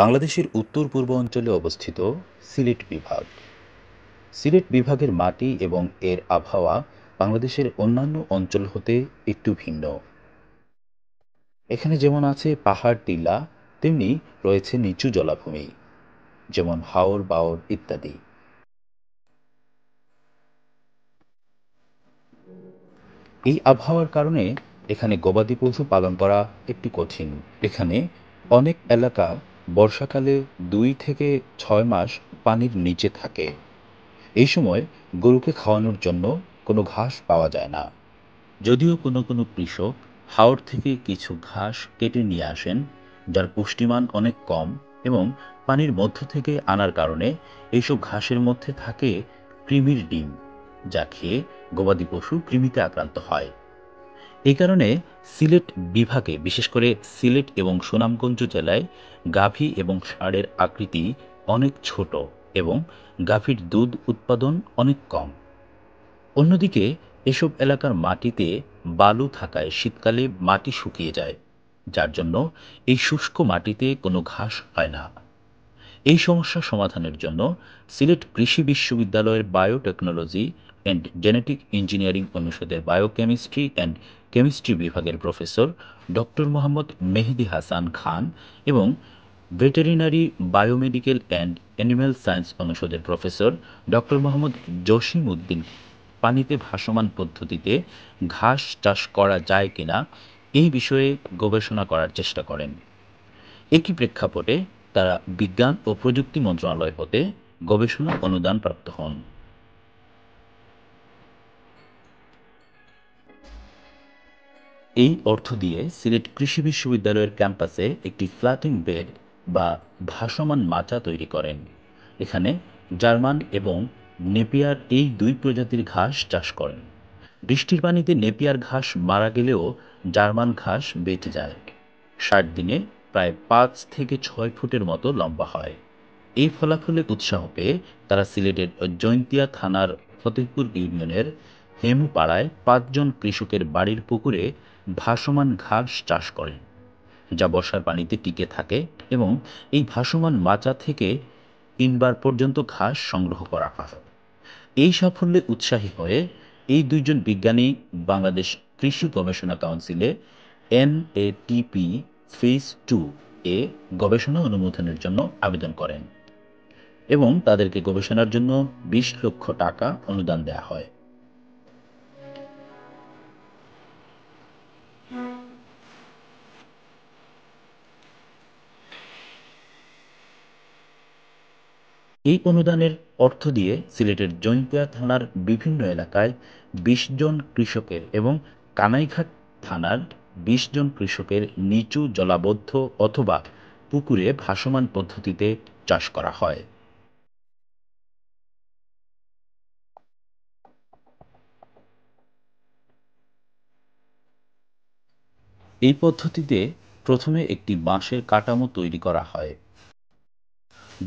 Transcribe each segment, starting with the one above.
বাংলাদেশের উত্তর-পূর্ব অঞ্চলে অবস্থিত সিলেট বিভাগ। সিলেট বিভাগের মাটি এবং এর আবহাওয়া বাংলাদেশের অন্যান্য অঞ্চল হতে একটু ভিন্ন। এখানে যেমন আছে পাহাড় টিলা, তেমনি রয়েছে নিচু জলাভূমি, যেমন হাওর বাওর ইত্যাদি। এই আবহাওয়ার কারণে এখানে গবাদি পশু পালন করা একটু কঠিন। এখানে অনেক এলাকা বর্ষাকালে 2 থেকে 6 মাস পানির নিচে থাকে। এই সময় গরুকে খাওয়ানোর জন্য কোনো ঘাস পাওয়া যায় না। যদিও কোনো কোনো কৃষক হাওর থেকে কিছু ঘাস কেটে নিয়ে আসেন, যার পুষ্টিমান অনেক কম এবং পানির মধ্য থেকে আনার কারণে এইসব ঘাসের মধ্যে থাকে কৃমির ডিম, যা খেয়ে গবাদি পশু কৃমিতে আক্রান্ত হয়। এই কারণে সিলেট বিভাগে, বিশেষ করে সিলেট এবং সুনামগঞ্জ জেলায় গাভী এবং ষাঁড়ের আকৃতি অনেক ছোট এবং গাভীর দুধ উৎপাদন অনেক কম। অন্যদিকে এসব এলাকার মাটিতে বালু থাকায় শীতকালে মাটি শুকিয়ে যায়, যার জন্য এই শুষ্ক মাটিতে কোনো ঘাস হয় না। এই সমস্যা সমাধানের জন্য সিলেট কৃষি বিশ্ববিদ্যালয়ের বায়োটেকনোলজি অ্যান্ড জেনেটিক ইঞ্জিনিয়ারিং অনুষদের বায়োকেমিস্ট্রি অ্যান্ড কেমিস্ট্রি বিভাগের প্রফেসর ডক্টর মোহাম্মদ মেহেদী হাসান খান এবং veterinary biomedical and animal science অনুষদের প্রফেসর ডক্টর মোহাম্মদ জসিম উদ্দিন পানিতে ভাসমান পদ্ধতিতে ঘাস চাষ করা যায় কিনা এই বিষয়ে গবেষণা করার চেষ্টা করেন। একই প্রেক্ষাপটে তারা বিজ্ঞান ও প্রযুক্তি মন্ত্রণালয় হতে গবেষণা অনুদান প্রাপ্ত হন। এই অর্থ দিয়ে সিলেট কৃষি বিশ্ববিদ্যালয়ের ক্যাম্পাসে একটি ফ্ল্যাটিং বেড বা ভাসমান মাচা তৈরি করেন। এখানে জার্মান এবং নেপিয়ার এই দুই প্রজাতির ঘাস চাষ করেন। বৃষ্টির পানিতে নেপিয়ার ঘাস মারা গেলেও জার্মান ঘাস বেঁচে যায়। 60 দিনে প্রায় 5 থেকে 6 ফুটের মতো লম্বা হয়। এই ফলাফলে উৎসাহ পেয়ে তারা সিলেটের জৈন্তিয়া থানার ফতেহপুর ইউনিয়নের হেমুপাড়ায় 5 জন কৃষকের বাড়ির পুকুরে ভাসমান ঘাস চাষ করেন, যা বর্ষার পানিতে টিকে থাকে এবং এই ভাসমান মাচা থেকে 3 বার পর্যন্ত ঘাস সংগ্রহ করা হয়। এই সাফল্যে উৎসাহী হয়ে এই 2 জন বিজ্ঞানী বাংলাদেশ কৃষি গবেষণা কাউন্সিলে NATP ফেজ 2 এ গবেষণা অনুমোদনের জন্য আবেদন করেন এবং তাদেরকে গবেষণার জন্য 20 লক্ষ টাকা অনুদান দেয়া হয়। এই অনুদানের অর্থ দিয়ে সিলেটের জৈন্তিয়া থানার বিভিন্ন এলাকায় 20 জন কৃষকের এবং কানাইঘাট থানার 20 জন কৃষকের নিচু জলাবদ্ধ অথবা পুকুরে ভাসমান পদ্ধতিতে চাষ করা হয়। এই পদ্ধতিতে প্রথমে একটি বাঁশের কাঠামো তৈরি করা হয়।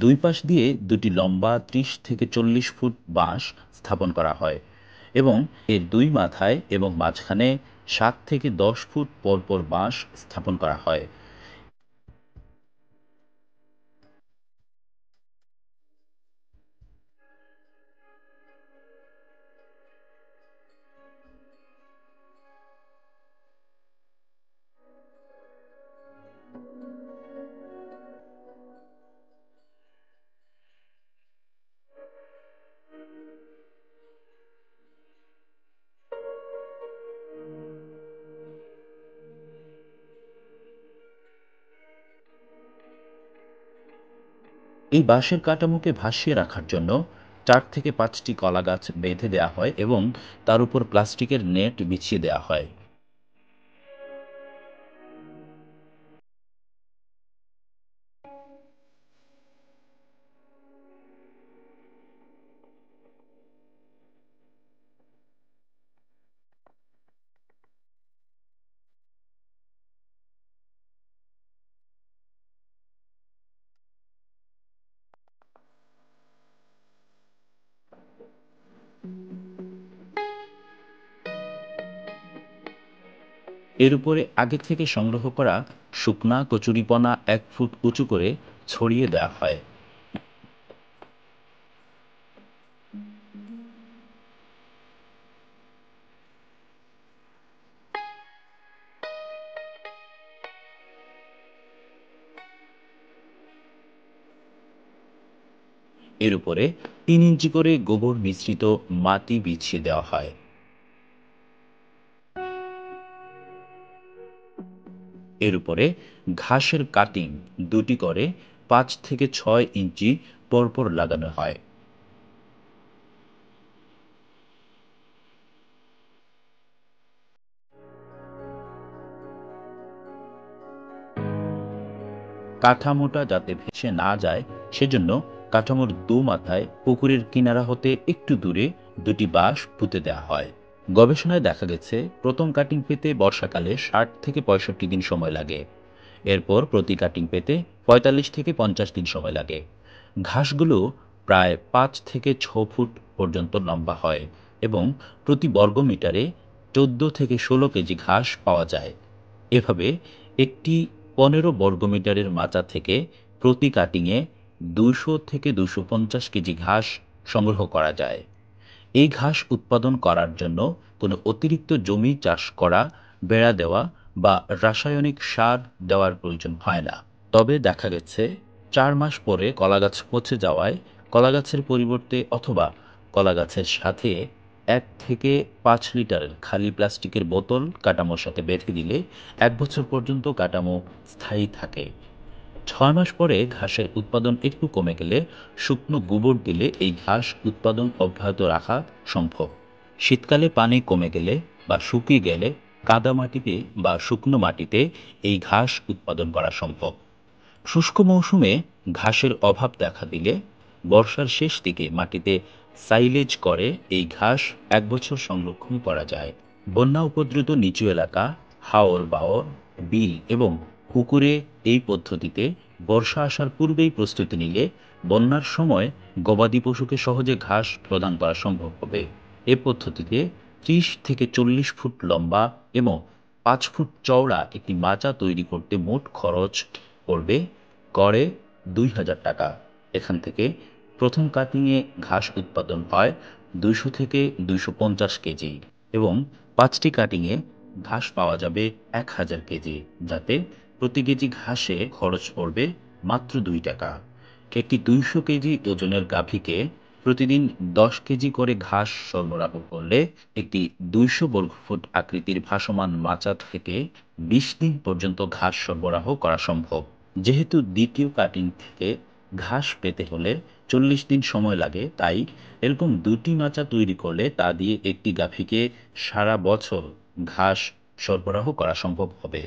দুই পাশ দিয়ে দুটি লম্বা 30 থেকে 40 ফুট বাঁশ স্থাপন করা হয় এবং এর দুই মাথায় এবং মাঝখানে 7 থেকে 10 ফুট পর পর বাঁশ স্থাপন করা হয়। এই বাঁশের কাঠামোকে ভাসিয়ে রাখার জন্য 4 থেকে 5টি কলা গাছ বেঁধে দেওয়া হয় এবং তার উপর প্লাস্টিকের নেট বিছিয়ে দেওয়া হয়। এর উপরে আগে থেকে সংগ্রহ করা শুকনা কচুরিপানা ১ ফুট উঁচু করে ছড়িয়ে দেওয়া হয়। এর উপরে ৩ ইঞ্চি করে গোবর মিশ্রিত মাটি বিছিয়ে দেওয়া হয়। এর উপরে ঘাসের কাটিং ২টি করে ৫ থেকে ৬ ইঞ্চি পরপর লাগানো হয়। কাঠামোটা যাতে ভেসে না যায় সেজন্য কাঠামোর দু-মাথায় পুকুরের কিনারা হতে একটু দূরে ২টি বাঁশ পুঁতে দেওয়া হয়। গবেষণায় দেখা গেছে প্রথম কাটিং পেতে বর্ষাকালে ৬০ থেকে ৬৫ দিন সময় লাগে। এরপর প্রতি কাটিং পেতে ৪৫ থেকে ৫০ দিন সময় লাগে। ঘাসগুলো প্রায় ৫ থেকে ৬ ফুট পর্যন্ত লম্বা হয় এবং প্রতি বর্গমিটারে ১৪ থেকে ১৬ কেজি ঘাস পাওয়া যায়। এভাবে একটি ১৫ বর্গমিটারের মাচা থেকে প্রতি কাটিংয়ে ২০০ থেকে ২৫০ কেজি ঘাস সংগ্রহ করা যায়। এই ঘাস উৎপাদন করার জন্য কোনো অতিরিক্ত জমি চাষ করা, বেড়া দেওয়া বা রাসায়নিক সার দেওয়ার প্রয়োজন হয় না। তবে দেখা গেছে ৪ মাস পরে কলাগাছ পচে যাওয়ায় কলাগাছের পরিবর্তে অথবা কলাগাছের সাথে ১ থেকে ৫ লিটারের খালি প্লাস্টিকের বোতল কাঠামোর সাথে বেঁধে দিলে ১ বছর পর্যন্ত কাঠামো স্থায়ী থাকে। ৬ মাস পরে ঘাসের উৎপাদন একটু কমে গেলে শুকনো গোবর দিলে এই ঘাস উৎপাদন অব্যাহত রাখা সম্ভব। শীতকালে পানি কমে গেলে বা শুকিয়ে গেলে কাদামাটিতে বা শুকনো মাটিতে এই ঘাস উৎপাদন করা সম্ভব। শুষ্ক মৌসুমে ঘাসের অভাব দেখা দিলে বর্ষার শেষ দিকে মাটিতে সাইলেজ করে এই ঘাস ১ বছর সংরক্ষণ করা যায়। বন্যা উপদ্রুত নিচু এলাকা, হাওর-বাওর, বিল এবং পুকুরে এই পদ্ধতিতে বর্ষা আসার পূর্বেই প্রস্তুতি নিলে বন্যার সময় গবাদি পশুকে সহজে ঘাস প্রদান করা সম্ভব হবে। এ পদ্ধতিতে ৩০ থেকে ৪০ ফুট লম্বা এবং ৫ ফুট চওড়া একটি মাচা তৈরি করতে মোট খরচ পড়বে গড়ে ৳২,০০০। এখান থেকে প্রথম কাটিংয়ে ঘাস উৎপাদন হয় ২০০ থেকে ২৫০ কেজি এবং ৫টি কাটিংয়ে ঘাস পাওয়া যাবে ১,০০০ কেজি, যাতে প্রতি কেজি ঘাসে খরচ পড়বে মাত্র ৳২। একটি ২০০ কেজি ওজনের গাভীকে প্রতিদিন ১০ কেজি করে ঘাস সরবরাহ করলে একটি ২০০ বর্গফুট আকৃতির ভাসমান মাচা থেকে ২০ দিন পর্যন্ত ঘাস সরবরাহ করা সম্ভব। যেহেতু দ্বিতীয় কাটিং থেকে ঘাস পেতে হলে ৪০ দিন সময় লাগে, তাই এরকম ২টি মাচা তৈরি করলে তা দিয়ে একটি গাভীকে সারা বছর ঘাস সরবরাহ করা সম্ভব হবে।